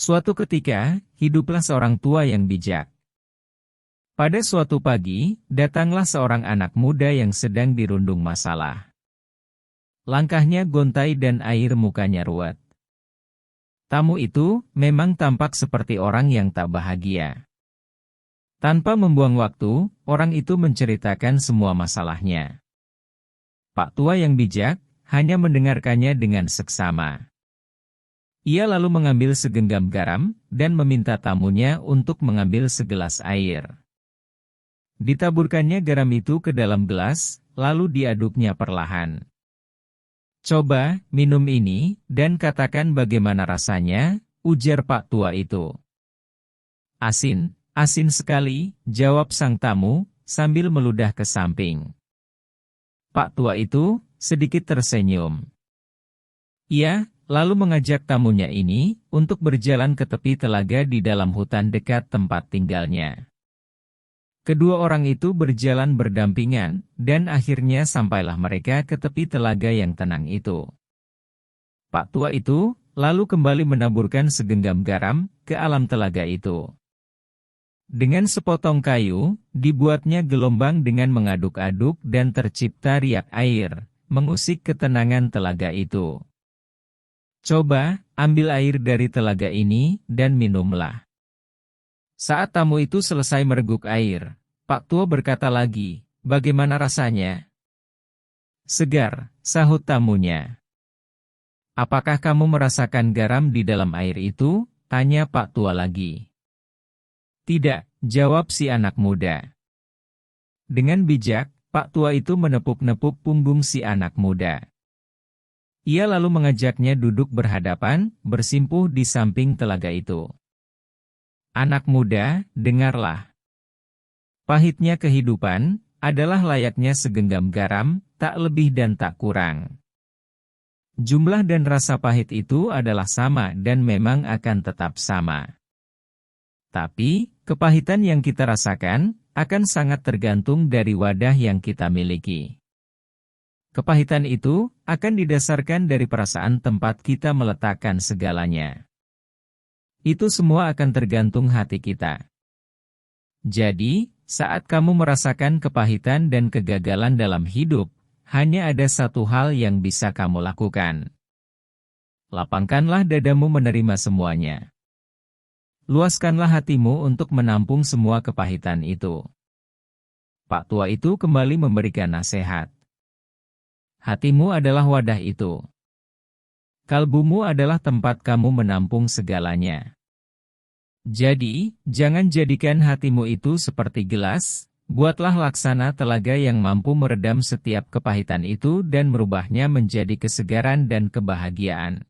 Suatu ketika, hiduplah seorang tua yang bijak. Pada suatu pagi, datanglah seorang anak muda yang sedang dirundung masalah. Langkahnya gontai dan air mukanya ruwet. Tamu itu memang tampak seperti orang yang tak bahagia. Tanpa membuang waktu, orang itu menceritakan semua masalahnya. Pak tua yang bijak hanya mendengarkannya dengan seksama. Ia lalu mengambil segenggam garam dan meminta tamunya untuk mengambil segelas air. Ditaburkannya garam itu ke dalam gelas, lalu diaduknya perlahan. "Coba minum ini dan katakan bagaimana rasanya," ujar Pak tua itu. "Asin, asin sekali," jawab sang tamu sambil meludah ke samping. Pak tua itu sedikit tersenyum. Ia lalu mengajak tamunya ini untuk berjalan ke tepi telaga di dalam hutan dekat tempat tinggalnya. Kedua orang itu berjalan berdampingan, dan akhirnya sampailah mereka ke tepi telaga yang tenang itu. Pak tua itu lalu kembali menaburkan segenggam garam ke alam telaga itu. Dengan sepotong kayu, dibuatnya gelombang dengan mengaduk-aduk dan tercipta riak air, mengusik ketenangan telaga itu. "Coba, ambil air dari telaga ini, dan minumlah." Saat tamu itu selesai mereguk air, Pak tua berkata lagi, "Bagaimana rasanya?" "Segar," sahut tamunya. "Apakah kamu merasakan garam di dalam air itu?" tanya Pak tua lagi. "Tidak," jawab si anak muda. Dengan bijak, Pak tua itu menepuk-nepuk punggung si anak muda. Ia lalu mengajaknya duduk berhadapan, bersimpuh di samping telaga itu. "Anak muda, dengarlah. Pahitnya kehidupan adalah layaknya segenggam garam, tak lebih dan tak kurang. Jumlah dan rasa pahit itu adalah sama dan memang akan tetap sama. Tapi, kepahitan yang kita rasakan akan sangat tergantung dari wadah yang kita miliki. Kepahitan itu akan didasarkan dari perasaan tempat kita meletakkan segalanya. Itu semua akan tergantung hati kita. Jadi, saat kamu merasakan kepahitan dan kegagalan dalam hidup, hanya ada satu hal yang bisa kamu lakukan. Lapangkanlah dadamu menerima semuanya. Luaskanlah hatimu untuk menampung semua kepahitan itu." Pak tua itu kembali memberikan nasihat. "Hatimu adalah wadah itu. Kalbumu adalah tempat kamu menampung segalanya. Jadi, jangan jadikan hatimu itu seperti gelas, buatlah laksana telaga yang mampu meredam setiap kepahitan itu dan merubahnya menjadi kesegaran dan kebahagiaan."